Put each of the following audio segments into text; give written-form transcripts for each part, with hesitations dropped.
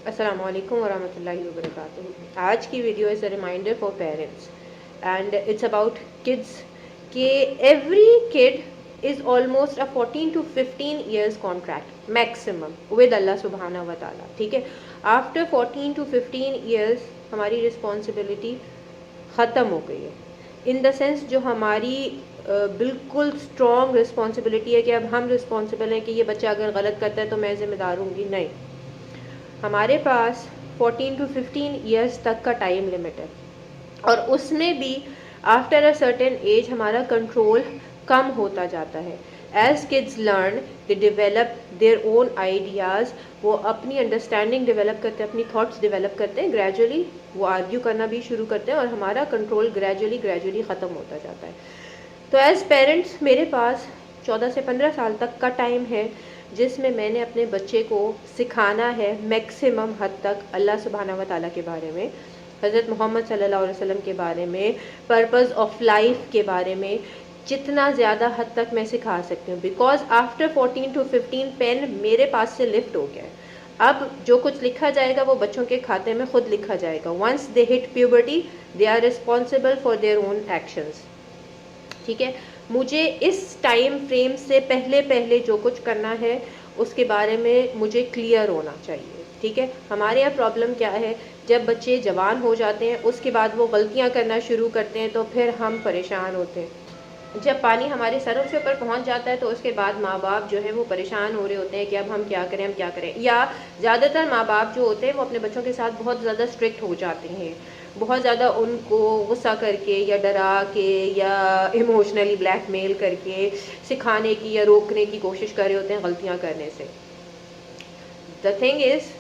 अस्सलामु अलैकुम वरहमतुल्लाहि वबरकातुहू। आज की video is a reminder for parents and it's about kids कि every kid is almost a 14 to 15 years contract maximum with अल्लाह सुब्हाना व ताला। ठीक है, आफ्टर 14 to 15 years हमारी रिस्पॉन्सिबिलिटी ख़त्म हो गई है। इन द सेंस जो हमारी बिल्कुल स्ट्रॉन्ग रिस्पॉन्सिबिलिटी है कि अब हम रिस्पॉन्सिबल हैं कि ये बच्चा अगर गलत करता है तो मैं ज़िम्मेदार हूँगी, नहीं। हमारे पास 14 to 15 years तक का टाइम लिमिट है और उसमें भी आफ्टर अ सर्टेन एज हमारा कंट्रोल कम होता जाता है। As kids learn they develop their own ideas, वो अपनी अंडरस्टैंडिंग डेवलप करते हैं, अपनी थॉट्स डेवलप करते हैं, ग्रेजुअली वो आर्ग्यू करना भी शुरू करते हैं और हमारा कंट्रोल ग्रेजुअली ख़त्म होता जाता है। तो एज़ पेरेंट्स मेरे पास 14 से 15 साल तक का टाइम है जिसमें मैंने अपने बच्चे को सिखाना है मैक्सिमम हद तक अल्लाह सुब्हाना व ताला के बारे में, हज़रत मोहम्मद सल्लल्लाहु अलैहि वसल्लम के बारे में, पर्पस ऑफ लाइफ के बारे में, जितना ज़्यादा हद तक मैं सिखा सकती हूँ। बिकॉज आफ्टर 14 to 15 पेन मेरे पास से लिफ्ट हो गया है। अब जो कुछ लिखा जाएगा वो बच्चों के खाते में खुद लिखा जाएगा। Once they hit puberty they are responsible for their own actions. ठीक है, मुझे इस टाइम फ्रेम से पहले पहले जो कुछ करना है उसके बारे में मुझे क्लियर होना चाहिए। ठीक है, हमारे यहाँ प्रॉब्लम क्या है, जब बच्चे जवान हो जाते हैं उसके बाद वो गलतियाँ करना शुरू करते हैं तो फिर हम परेशान होते हैं। जब पानी हमारे सरों से ऊपर पहुंच जाता है तो उसके बाद माँ बाप जो है वो परेशान हो रहे होते हैं कि अब हम क्या करें, हम क्या करें। या ज़्यादातर माँ बाप जो होते हैं वो अपने बच्चों के साथ बहुत ज़्यादा स्ट्रिक्ट हो जाते हैं, बहुत ज़्यादा उनको गुस्सा करके या डरा के या इमोशनली ब्लैकमेल करके सिखाने की या रोकने की कोशिश कर रहे होते हैं गलतियाँ करने से। द थिंग इज़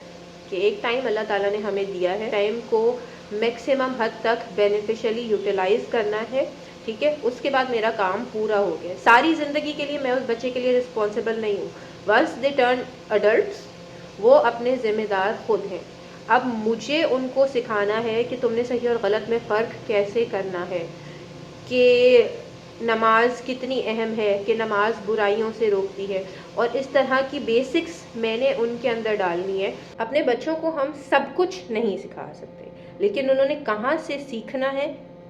कि एक टाइम अल्लाह ताला ने हमें दिया है, टाइम को मैक्सिमम हद तक बेनिफिशियली यूटिलाइज़ करना है। ठीक है, उसके बाद मेरा काम पूरा हो गया। सारी ज़िंदगी के लिए मैं उस बच्चे के लिए रिस्पॉन्सिबल नहीं हूँ। वंस दे टर्न अडल्ट्स वो अपने ज़िम्मेदार खुद हैं। अब मुझे उनको सिखाना है कि तुमने सही और गलत में फ़र्क कैसे करना है, कि नमाज कितनी अहम है, कि नमाज बुराइयों से रोकती है, और इस तरह की बेसिक्स मैंने उनके अंदर डालनी है। अपने बच्चों को हम सब कुछ नहीं सिखा सकते, लेकिन उन्होंने कहाँ से सीखना है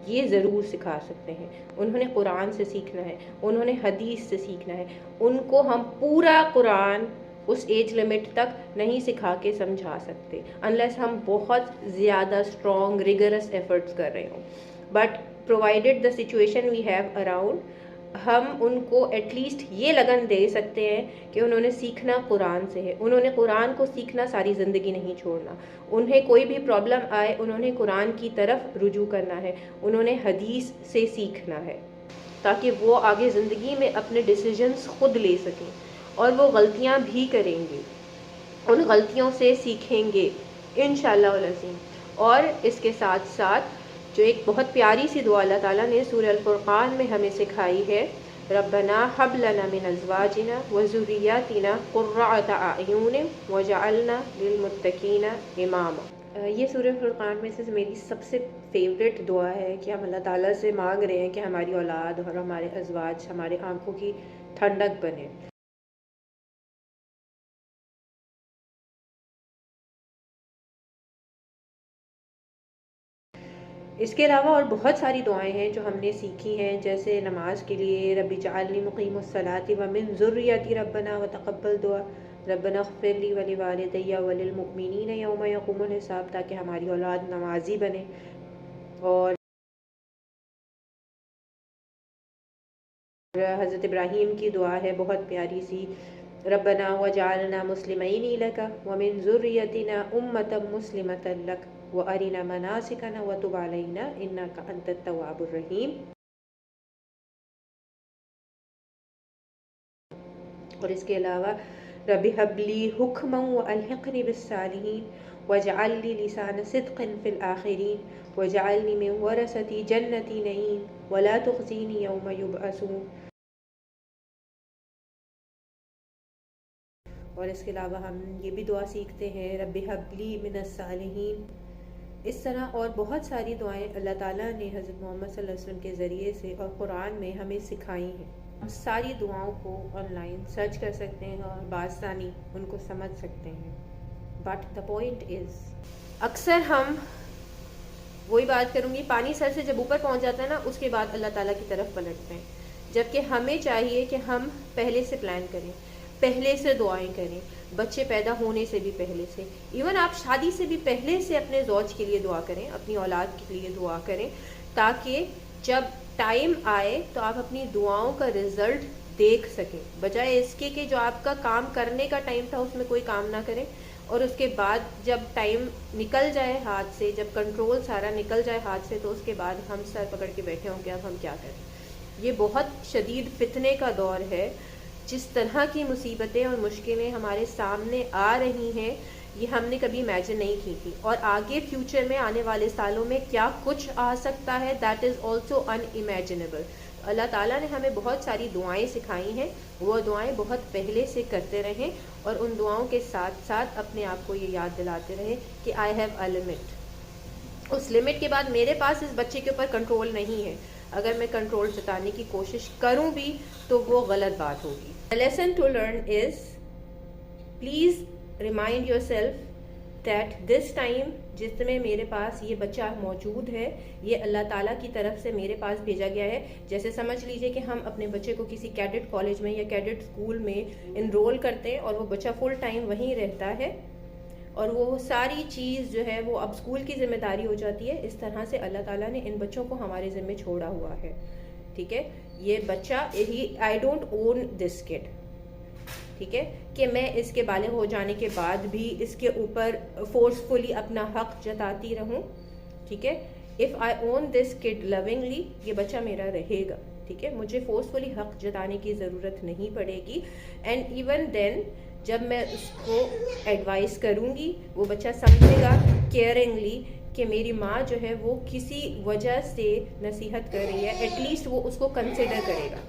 ये ज़रूर सिखा सकते हैं। उन्होंने कुरान से सीखना है, उन्होंने हदीस से सीखना है। उनको हम पूरा कुरान उस एज लिमिट तक नहीं सिखा के समझा सकते अनलेस हम बहुत ज़्यादा स्ट्रॉन्ग रिगरस एफर्ट्स कर रहे हों। But provided the situation we have around, हम उनको एटलीस्ट ये लगन दे सकते हैं कि उन्होंने सीखना कुरान से है। उन्होंने कुरान को सीखना, सारी ज़िंदगी नहीं छोड़ना। उन्हें कोई भी प्रॉब्लम आए उन्होंने कुरान की तरफ रुजू करना है, उन्होंने हदीस से सीखना है, ताकि वो आगे ज़िंदगी में अपने डिसीजंस खुद ले सकें। और वो गलतियाँ भी करेंगे, उन गलतियों से सीखेंगे इंशाअल्लाह अज़ीम। और इसके साथ साथ जो एक बहुत प्यारी सी दुआ अल्लाह ताला ने सूरह अल फुरक़ान में हमें सिखाई है, रब्बना हब लना मिन अज़वाजिना व ज़ुर्रिय्यातिना क़ुर्रता अयुन वजअलना लिलमुत्तक़ीना इमामा। ये सूरह फुरक़ान में से मेरी सबसे फेवरेट दुआ है कि हम अल्लाह ताला से मांग रहे हैं कि हमारी औलाद और हमारे अज़वाज हमारे आँखों की ठंडक बने। इसके अलावा और बहुत सारी दुआएं हैं जो हमने सीखी हैं, जैसे नमाज के लिए रब्बी जअलनी मुक़ीमुस्सलाति व मिन ज़ुर्रियती रब्बना व तक़ब्बल दुआ, रब्बना इग़फ़िरली व लिवालिदैया व लिलमुमिनीना यौम यक़ूमुल हिसाब, ताकि हमारी औलाद नमाजी बने। और हज़रत इब्राहीम की दुआ है बहुत प्यारी सी, रब्बना वजअलना मुस्लिमैनि लका व मिन ज़ुर्रियतिना उम्मतन मुस्लिमतन लक व अरिना मनासिकना व तुब अलैना इन्नका अंतत तव्वाबुर रहीम। और इसके अलावा रब्बी हबली हुक्मन व अलहिक़नी बिस्सालिहीन वजअलनी लिसाना सिद्क़िन फ़िल आख़िरीन वजअलनी मिन वरसती जन्नती नईम वला तुख़ज़िनी यौम युबअसून। और इसके अलावा हम ये भी दुआ सीखते हैं, रब्बी हबली मिनस सालिहीन। इस तरह और बहुत सारी दुआएं अल्लाह ताला ने हज़रत मोहम्मद सल्लल्लाहु अलैहि वसल्लम के ज़रिए से और कुरान में हमें सिखाई हैं। हम सारी दुआओं को ऑनलाइन सर्च कर सकते हैं और बासानी उनको समझ सकते हैं। But the point is, اکثر ہم وہی بات کروں گی, پانی سر سے جب اوپر پہنچ جاتا ہے نا, اس کے بعد اللہ تعالیٰ کی طرف پلٹتے ہیں, جبکہ ہمیں چاہیے کہ ہم پہلے سے پلان کریں, پہلے سے دعائیں کریں, بچے پیدا ہونے سے بھی پہلے سے, ایون آپ شادی سے بھی پہلے سے اپنے زوج کے لیے دعا کریں, اپنی اولاد کے لیے دعا کریں, تاکہ جب ٹائم آئے تو آپ اپنی دعاؤں کا رزلٹ دیکھ سکیں, بجائے اس کے کہ جو آپ کا کام کرنے کا ٹائم تھا اس میں کوئی کام نہ کریں, اور اس کے بعد جب ٹائم نکل جائے ہاتھ سے, جب کنٹرول سارا نکل جائے ہاتھ سے, تو اس کے بعد ہم سر پکڑ کے بیٹھے ہوں کہ اب ہم کیا کریں. یہ بہت شدید فتنے کا دور ہے. جس طرح کی مصیبتیں اور مشکلیں ہمارے سامنے آ رہی ہیں, یہ ہم نے کبھی امیجن نہیں کی تھی, اور آگے فیوچر میں آنے والے سالوں میں کیا کچھ آ سکتا ہے, that is also unimaginable. اللہ تعالیٰ نے ہمیں بہت ساری دعائیں سکھائی ہیں, وہ دعائیں بہت پہلے سے کرتے رہیں, اور ان دعاؤں کے ساتھ ساتھ اپنے آپ کو یہ یاد دلاتے رہیں کہ آئی ہیو اے لمٹ. اس لمٹ کے بعد میرے پاس اس بچے کے اوپر کنٹرول نہیں ہے. اگر میں کنٹرول جتانے کی کوشش کروں بھی تو وہ غلط بات ہوگی. The lesson to learn is, please remind yourself that this time جس میں میرے پاس یہ بچہ موجود ہے, یہ اللہ تعالیٰ کی طرف سے میرے پاس بھیجا گیا ہے. جیسے سمجھ لیجئے کہ ہم اپنے بچے کو کسی کیڈٹ کالج میں یا کیڈٹ اسکول میں انرول کرتے ہیں, اور وہ بچہ فل ٹائم وہیں رہتا ہے, اور وہ ساری چیز جو ہے وہ اب اسکول کی ذمہ داری ہو جاتی ہے. اس طرح سے اللہ تعالیٰ نے ان بچوں کو ہمارے ذمہ چھوڑا ہوا ہے. ٹھیک ہے, یہ بچہ آئی ڈونٹ اون دس کڈ, ٹھیک ہے, کہ میں اس کے بالغ ہو جانے کے بعد بھی اس کے اوپر فورسفلی اپنا حق جتاتی رہوں. ٹھیک ہے, اف آئی اون دس کڈ لونگلی, یہ بچہ میرا رہے گا. ٹھیک ہے, مجھے فورسفلی حق جتانے کی ضرورت نہیں پڑے گی. اینڈ ایون دین جب میں اس کو ایڈوائز کروں گی, وہ بچہ سمجھے گا کیئرنگلی کہ میری ماں جو ہے وہ کسی وجہ سے نصیحت کر رہی ہے, ایٹ لیسٹ وہ اس کو کنسیڈر کرے گا.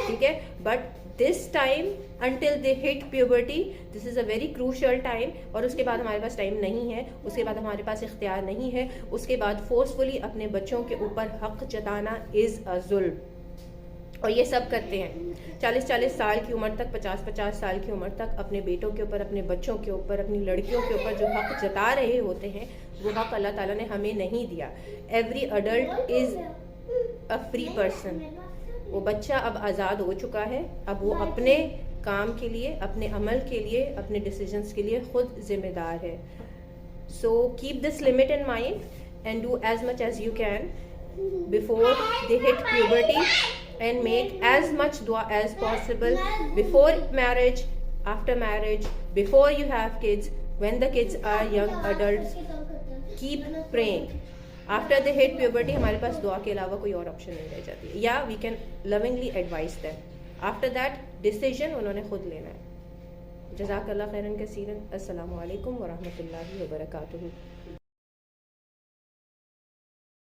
ٹھیک ہے, but this time until they hit puberty, this is a very crucial time, اور اس کے بعد ہمارے پاس ٹائم نہیں ہے, اس کے بعد ہمارے پاس اختیار نہیں ہے. اس کے بعد فورسفلی اپنے بچوں کے اوپر حق جتانا از اے ظلم, اور یہ سب کرتے ہیں 40 سال کی عمر تک, 50 سال کی عمر تک اپنے بیٹوں کے اوپر, اپنے بچوں کے اوپر, اپنی لڑکیوں کے اوپر جو حق جتا رہے ہوتے ہیں, وہ حق اللہ تعالیٰ نے ہمیں نہیں دیا. Every adult is a free person. وہ بچہ اب آزاد ہو چکا ہے, اب وہ اپنے کام کے لیے, اپنے عمل کے لیے, اپنے ڈیسیجنس کے لیے خود ذمہ دار ہے. So keep this limit in mind and do as much as you can before they hit puberty, and make as much dua as possible before marriage, after marriage, before you have kids, when the kids are young adults. Keep praying. After they hit puberty, ہمارے پاس دعا کے علاوہ کوئی اور option نہیں رہ جاتی. یا we can lovingly advise them. After that decision انہوں نے خود لینا ہے. جزاک اللہ خیرن کثیرن. السلام علیکم ورحمۃ اللہ وبرکاتہ.